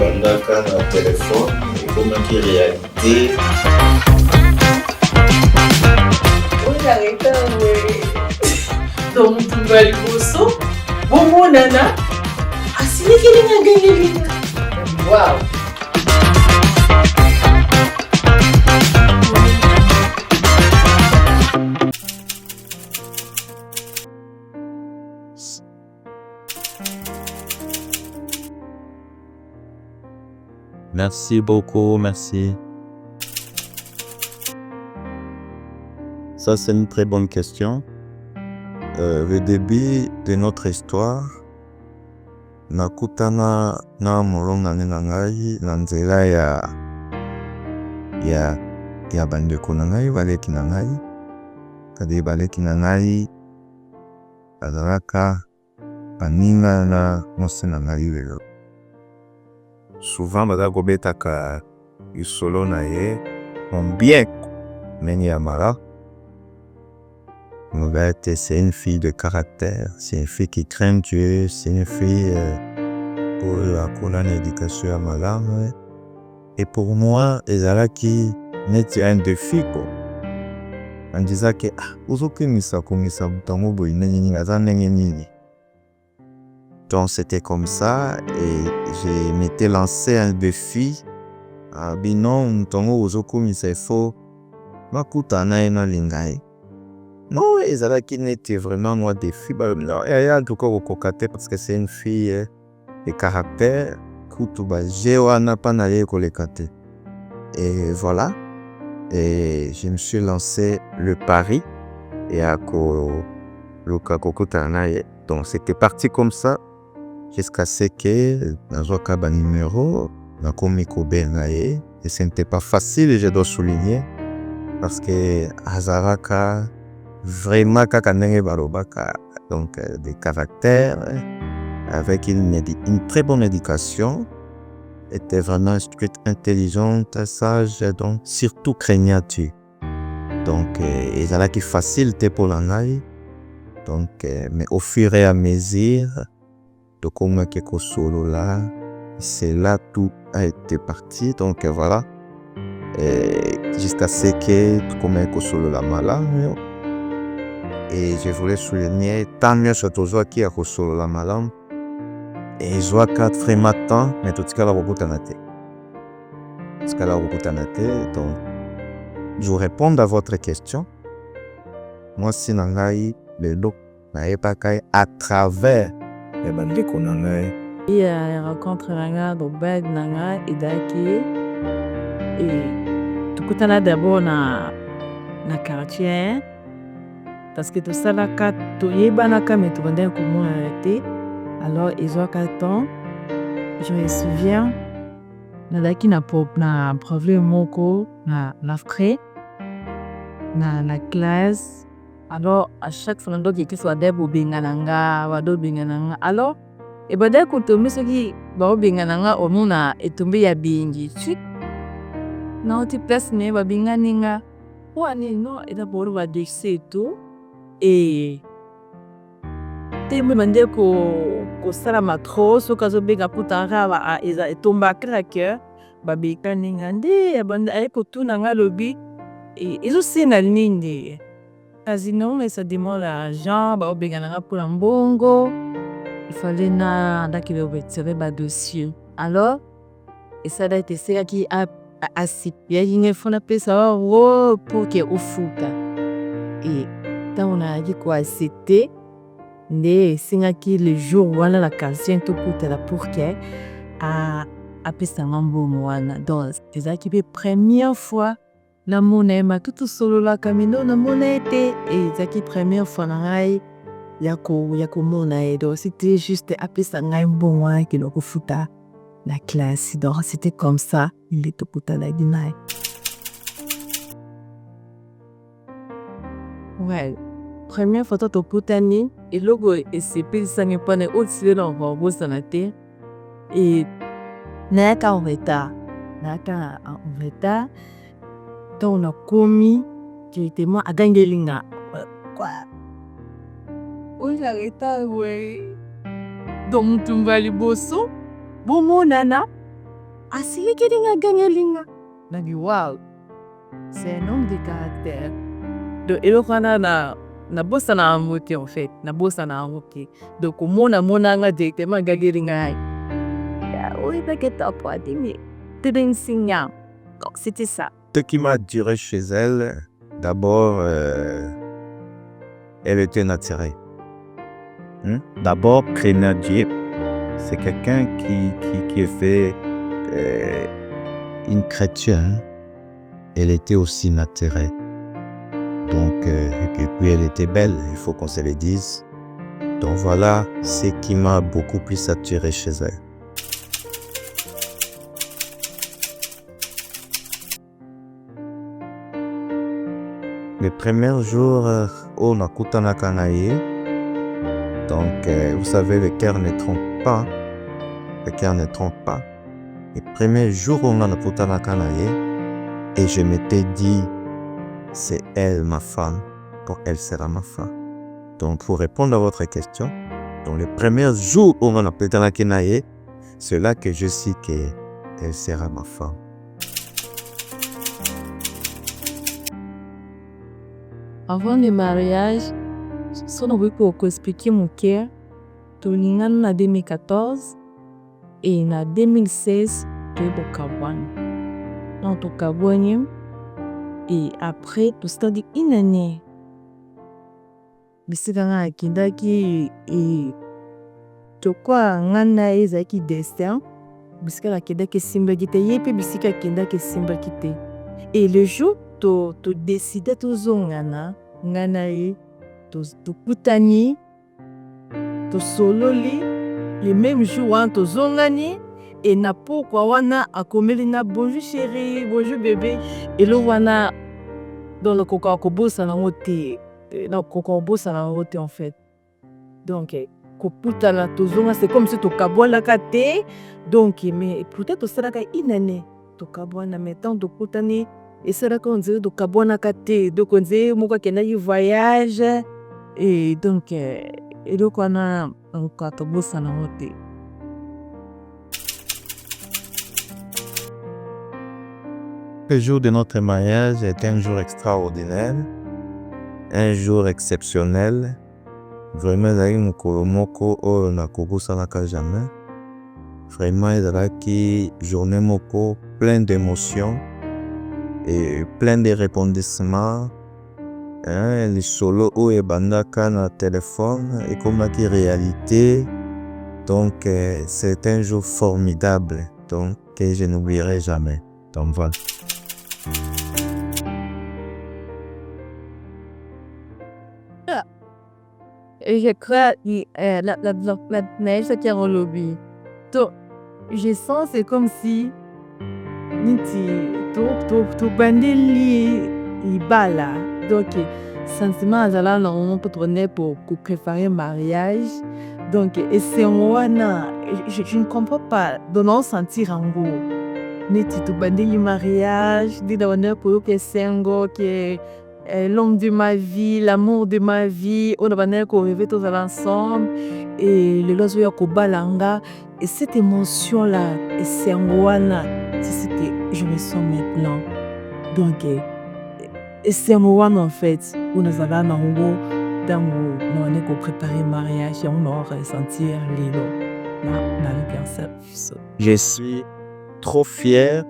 bandaka na telefone ekomaki réalité. Ojareta we donc tumba liboso bomonana asilikilinga gengelinga. Wow. Merci beaucoup, merci. Ça, c'est une très bonne question. Le début de notre histoire, nakutana na molongani na ngai na nzela ya bandeko na ngai baleki na ngai. Kadi baleki na ngai bazalaka baninga na mwasi na ngai lelo. Souvent baza kobetaka lisolo na ye mon bien meni ya mala. C'est une fille de caractère, c'est une fille qui craint Dieu, c'est une fille pour la éducation à malade. Et pour moi, ezalaki neti un défi quoi. On disait que uzokimisa kumisa mutango boy nini azanenge nini. Donc c'était comme ça et je m'étais lancé un défi. Binon mutango uzokumisa il makutana ena lingai. Non, ezalaki n'était vraiment moi défi. Non, et en tout cas au kokate parce que c'est une fille de caractère. Kutuba jewana panaye kolekate. Et voilà. Et je me suis lancé le pari et à kokutana. Donc c'était parti comme ça jusqu'à ce que dans un cas numéro na komiko benaye et ce n'était pas facile, je dois souligner parce que azaraka vraiment kakandenge barobaka donc des caractères avec une très bonne éducation, était vraiment structurée, intelligente, sage, donc surtout craignante. Donc ezala qui facilité pour l'anai. Donc mais au fur et à mesure de comment quelque solo là, c'est là tout a été parti. Donc voilà. Jusqu'à ce que comme un solo la malade. Et je voulais souligner tant mieux surtout qui a solo la malade. Et je vois 4 frères matin, mais tout ce qu'elle a beaucoup tanate. Donc, je vous réponds à votre question. Moi, si nangai le look n'a pas qu'à à travers les bandits qu'on en a. Il y a rencontre nanga Robert nanga idaki et tukutana d'abord na quartier parce que tout ça là quand tu y banaka mais tu vendais comment arrêter. Alors ils ont 4 ans. Je me souviens nadaki na problème moko na frais na classe. Alors à chaque fois ndo qui soit debo bingananga wado bingananga. Alors et ben dès que tu me soki ba bingananga omuna etumbi ya bingi chi na oti place ne ba binganinga wani no et d'abord va décès tout et tembe bande ko sala matros okazo bega putanga ba eza etomba craqueur ba bikaninga nde bande ay ko tunanga lobi et ils aussi na nini casino mais ça demande l'argent ba obegananga pour mbongo il fallait na ndaki obetire ba dossier alors et ça a été ça qui a asipia yinge fona pesa wa pour que ufuta et quand on a dit quoi c'était nde singaki le jour wana la canción tokutela pour que a pesanga mbongo wana donc ezalaki mpe première fois namona ma tout solo la camino namona ete ezalaki première fois na ngai ya komona ye donc c'était juste apesa ngai mbongo wana kilo kofuta la classe donc c'était comme ça il est tokutala dinaye. Ouais. Première photo tokutani et logo et c'est plus ça n'est pas aussi dans le santé et naka en retard donc on a commis qui était moi à gangelinga quoi on arrêta ouais donc tumba liboso bomonana Asilikiringa ganyalinga. Nagi wow. C'est un homme de caractère. Donc, elokana na bossa na amote en fait. Na bossa na amote. Donc, mona nga directement ganyalinga. Oui, t'inquiète pas, dis-moi. T'es un signal. Donc, c'était ça. Ce qui m'a attiré chez elle, d'abord, elle était naturelle. D'abord, Grenadier, c'est quelqu'un qui est fait une chrétienne. Elle était aussi naturelle. Donc, et puis elle était belle, il faut qu'on se le dise. Donc voilà ce qui m'a beaucoup plus attiré chez elle. Le premier jour, on a kutanaka na ye. Donc, vous savez, le cœur ne trompe pas. Le cœur ne trompe pas. Le premier jour, on a kutanaka na ye. Et je m'étais dit, c'est elle ma femme. Donc, elle sera ma femme. Donc, pour répondre à votre question, dans le premier jour où on a kutanaka na ye, c'est là que je sais qu'elle sera ma femme. Avant le mariage, on a expliqué mon cœur. On a en 2014 et en 2016, on a eu et après, tout ça dit une année. Bisikanga akindaki et tokwa ngana ezaki destin. Bisika akindaki simba kite yepe bisika akindaki simba kite. Et le jour to décider to zongana ngana e to kutani to sololi le même jour wan to zongani et na pourquoi wana akomeli na bonjour chérie bonjour bébé et le wana dans le coca kobosa na ngote na coca kobosa na ngote en fait donc koputa na to zonga c'est comme si to kabwala kate donc mais peut-être to sera une année to kabwana mais tant to kutani et c'est là qu'on dit donc kabwana kate donc on dit moko kena y voyage et donc et donc on a un kobosa na ngote. Le jour de notre mariage était un jour extraordinaire, un jour exceptionnel. Vraiment, il y a eu moko o na kobusa na jamais. Vraiment, il y a eu journée moko plein d'émotions et plein de rebondissements. Les solos o et bandaka na téléphone et comme la réalité. Donc, c'est un jour formidable, donc que je n'oublierai jamais. Donc voilà. Et je crois la neige qui a en lobby. Donc, je sens c'est comme si tu bandeli ibala. Donc, sentiment azala normalement pour tourner pour préparer le mariage. Donc, et c'est moi je ne comprends pas de non sentir en gros. Niti tu bandeli mariage, dit d'honneur pour que sengo que l'homme de ma vie, l'amour de ma vie, on a banné qu'on rêvait tous ensemble et le loisir ya kobalanga et cette émotion là et c'est ngwana c'est que je me sens maintenant donc et c'est moi en fait on a zala na ngo dans on est qu'on préparer mariage et on va ressentir lilo na le je suis trop fier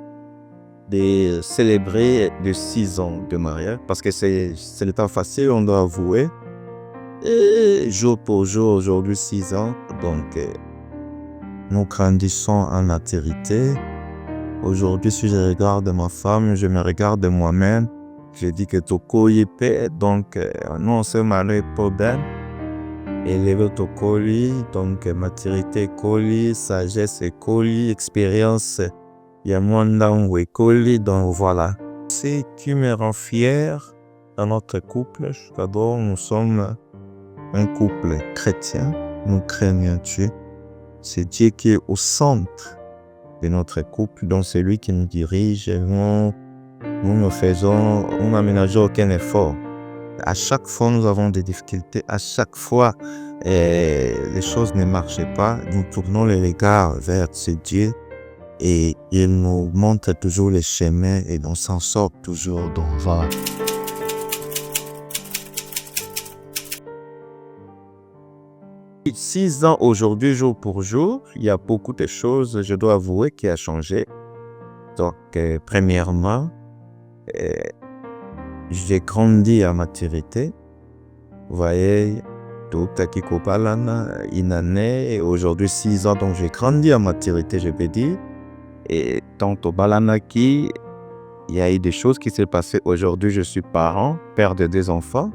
de célébrer les 6 ans de mariage parce que ce n'est pas facile, on doit avouer. Et jour pour jour, aujourd'hui 6 ans, donc nous grandissons en maturité. Aujourd'hui, si je regarde ma femme, je me regarde moi-même. Je dis que Toko yépé, donc nous on se marie pour ben. Élevé Toko li, donc maturité coli, sagesse coli, expérience. Il y a moins d'envoi, donc voilà. Ce qui me rend fier dans notre couple, d'abord nous sommes un couple chrétien, nous craignons Dieu. C'est Dieu qui est au centre de notre couple, donc c'est lui qui nous dirige. Nous ne faisons, nous n'aménageons aucun effort. À chaque fois, nous avons des difficultés. À chaque fois, les choses ne marchaient pas. Nous tournons les regards vers ce Dieu. et il nous montre toujours les chemins et on s'en sort toujours. Donc voilà. « 6 ans aujourd'hui, jour pour jour, il y a beaucoup de choses, je dois avouer, qui a changé. Donc, premièrement, j'ai grandi à maturité. Vous voyez, tout à Kikobalana, une année, et aujourd'hui 6 ans, donc j'ai grandi à maturité, je peux dire. Et tant au Balanaki, il y a eu des choses qui s'est passées. Aujourd'hui, je suis parent, père de 2 enfants.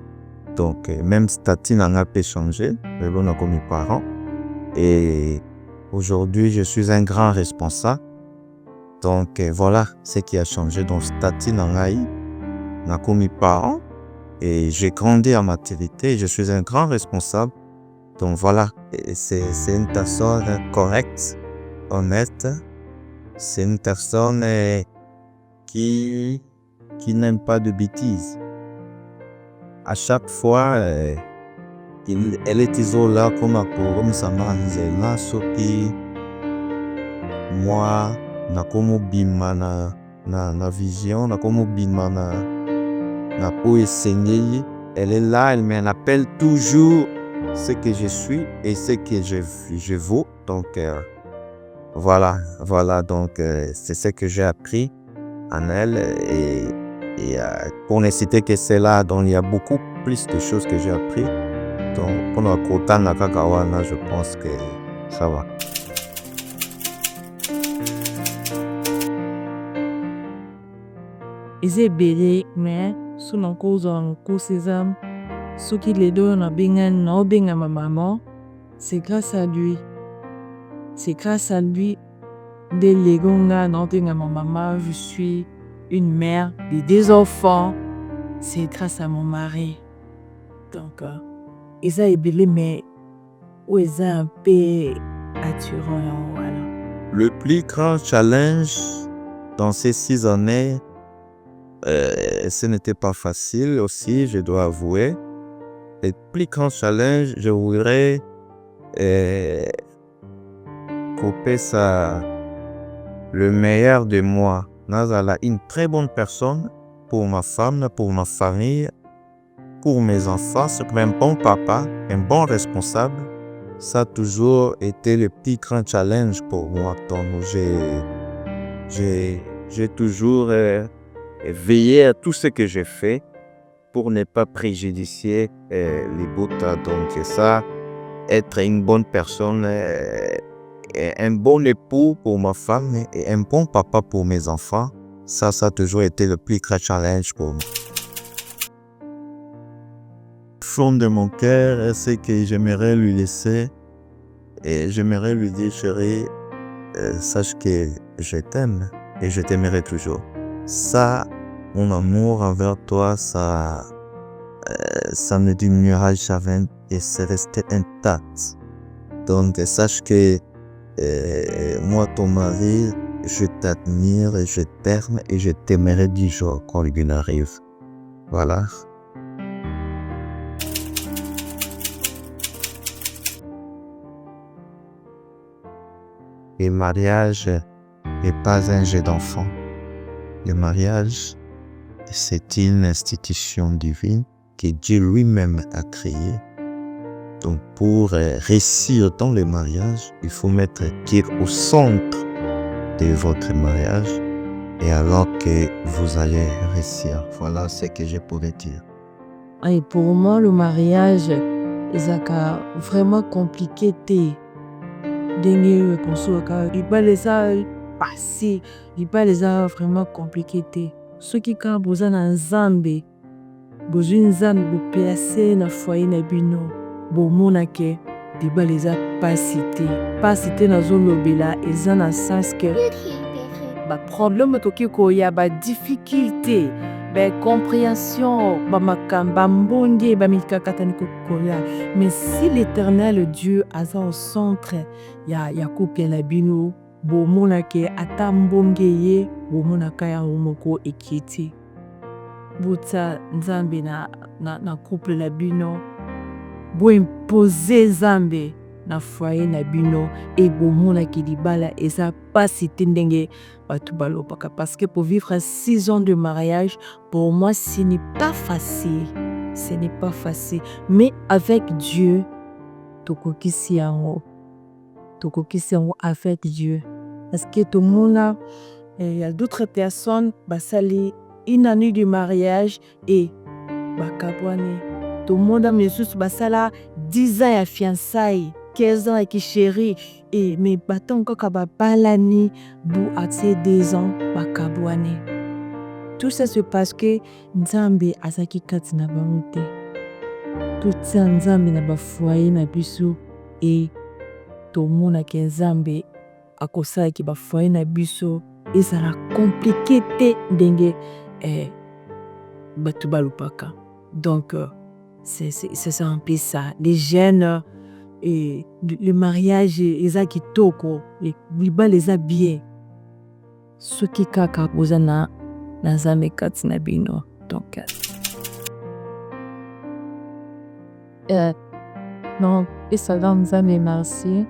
Donc, même statut n'a pas changé, mais bon, on a comme parents. Et aujourd'hui, je suis un grand responsable. Donc, voilà ce qui a changé. Donc, statut n'a comme parents. Et j'ai grandi à maturité. Je suis un grand responsable. Donc, voilà. C'est une personne correcte, honnête. C'est une personne qui n'aime pas de bêtises. À chaque fois, elle est isolée comme ça là, ce qui moi na comme bima na vision, na comme bima na pour essayer. Elle est là, elle m'appelle toujours ce que je suis et ce que je vaux. Donc voilà, donc c'est ce que j'ai appris en elle et pour ne citer que cela, donc il y a beaucoup plus de choses que j'ai appris. Donc pour le côté Nakagawana, je pense que ça va. Eze bere mais sous nos causes en cause ce qui les donne à ma maman, c'est grâce à lui. C'est grâce à lui. Dès les gonga non à ma maman, je suis une mère de 2 enfants. C'est grâce à mon mari. Donc, Eza ebele mais où Eza un peu attirant. Voilà. Le plus grand challenge dans ces 6 années, ce n'était pas facile aussi, je dois avouer. Le plus grand challenge, je voudrais couper ça, le meilleur de moi. Nazala, une très bonne personne pour ma femme, pour ma famille, pour mes enfants. C'est un bon papa, un bon responsable. Ça a toujours été le plus grand challenge pour moi. Donc, j'ai toujours veillé à tout ce que j'ai fait pour ne pas préjudier les bouts. Donc, ça, être une bonne personne, un bon époux pour ma femme et un bon papa pour mes enfants, ça a toujours été le plus grand challenge pour moi. Au fond de mon cœur, c'est que j'aimerais lui laisser et j'aimerais lui dire, chérie, sache que je t'aime et je t'aimerai toujours. Ça, mon amour envers toi, ça ne diminuera jamais et c'est resté intact. Donc, sache que moi, ton mari, je t'admire et je t'aime et je t'aimerai 10 jours quand il arrive. Voilà. Le mariage n'est pas un jeu d'enfant. Le mariage, c'est une institution divine que Dieu lui-même a créée. Donc pour réussir dans le mariage, il faut mettre Dieu au centre de votre mariage et alors que vous allez réussir. Voilà ce que je pourrais dire. Et pour moi, le mariage est vraiment compliqué. Il pas les a vraiment compliqué. Ceux qui quand vous en un zambe, vous une zambe vous placez dans foyer na bino, bon monake, diba les a pas cité dans zone lobela et ça dans sens que ba problème toki ko ya ba difficulté, ba compréhension, ba makamba mbonge ba mikakatani ko koya. Mais si l'Éternel Dieu a ça au centre, ya coupe la bino. Bomona ke atambongeye bomona kaya umoko ekiti buta nzambe na couple la bino bo imposer nzambe na foyer na bino et bomonaki libala eza pasi te ndenge bato balobaka parce que pour vivre 6 ans de mariage pour moi ce n'est pas facile, ce n'est pas facile, mais avec Dieu tokokisi yango avec Dieu parce que tout le monde il y a d'autres personnes basali une année de mariage et bakabwane tout le monde mesusu basala 10 ans ya fiançailles 15 ans avec chéri et mais baton kaka babalani bu atie 2 ans bakabwane. Tout ça c'est parce que Nzambe azaki kati na bango te. Tout ça Nzambe na ba foyer na biso et tout le monde ke Nzambe akosala ki ba foyer na biso ezala compliqué te ndenge batu balupaka. Donc c'est un peu ça. Les jeunes et le mariage eza kitoko libala eza bien soki kaka boza na Nzambe kati na bino. Donc non esala Nzambe merci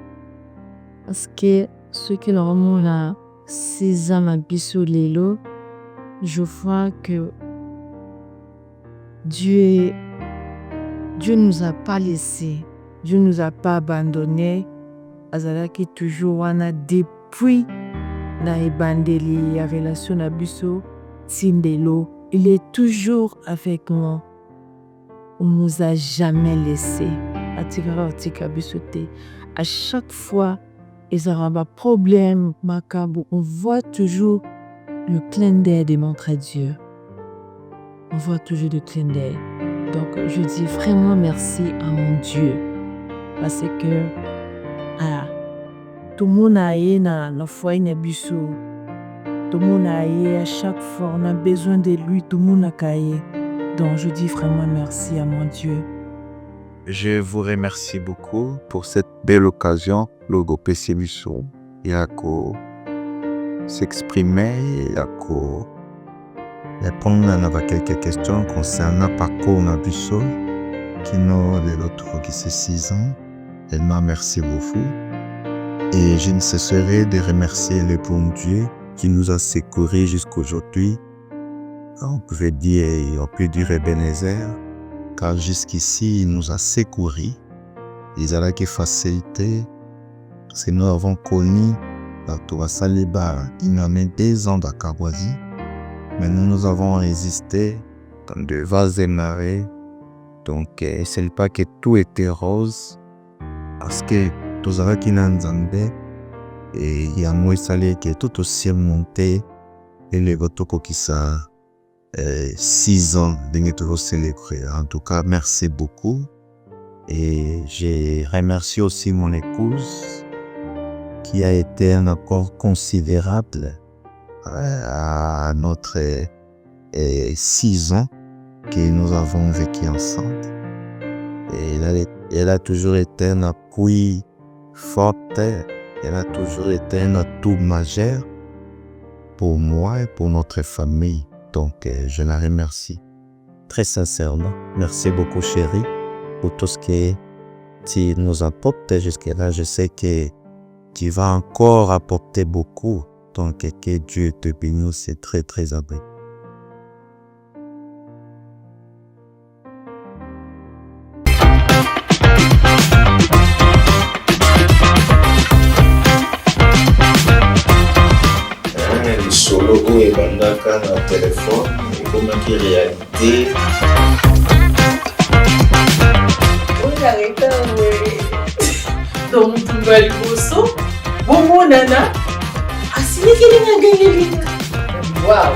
parce que ceux qui leur ont 6 ans na biso lelo je vois que Dieu nous a pas laissé, Dieu nous a pas abandonné. Azalaki toujours wana depuis na ebandeli ya relation na biso tindelo, il est toujours avec moi. On nous a jamais laissé. Atikara atika biso te. À chaque fois ils ont un problème macabre, on voit toujours le clin d'œil de notre Dieu. On voit toujours le clin d'œil. Donc, je dis vraiment merci à mon Dieu. Parce que tout le monde a eu dans foyer na biso. Tout le monde a eu à chaque fois. On a besoin de lui. Tout le monde a caillé. Donc, je dis vraiment merci à mon Dieu. Je vous remercie beaucoup pour cette belle occasion. Logo Pessibiso. Yako s'exprimer. Yako répondre à quelques questions concernant le parcours de Bisso, qui n'a de l'autre qui c'est 6 ans. Elle m'a remercié beaucoup. Et je ne cesserai de remercier le bon Dieu qui nous a secourus jusqu'aujourd'hui. On peut dire Ebenezer, car jusqu'ici, il nous a secourus. Il a la facilité. Parce que nous avons connu la Toura Saliba, il en a 2 ans d'Akaboisi. Mais nous avons résisté dans de vastes marées. Donc, ce n'est pas que tout était rose. Parce que tout ça qui n'a Nzambe, et il y a moins salé qui est tout aussi monté. Et les Gotoko qui ça 6 ans de toujours célébrer. En tout cas, merci beaucoup. Et je remercie aussi mon épouse qui a été un apport considérable à notre 6 ans que nous avons vécu ensemble. Et elle a toujours été un appui fort, elle a toujours été un atout majeur pour moi et pour notre famille. Donc je la remercie très sincèrement. Merci beaucoup chérie pour tout ce que tu nous apportes jusque-là. Je sais que tu vas encore apporter beaucoup. Donc, que Dieu te bénisse, c'est très très abri. Solo et bandaka na téléphone, et comment qui réalité. On arrête donc tu vas le bosso. Bon nana. Asini kilinga gagné. Wow.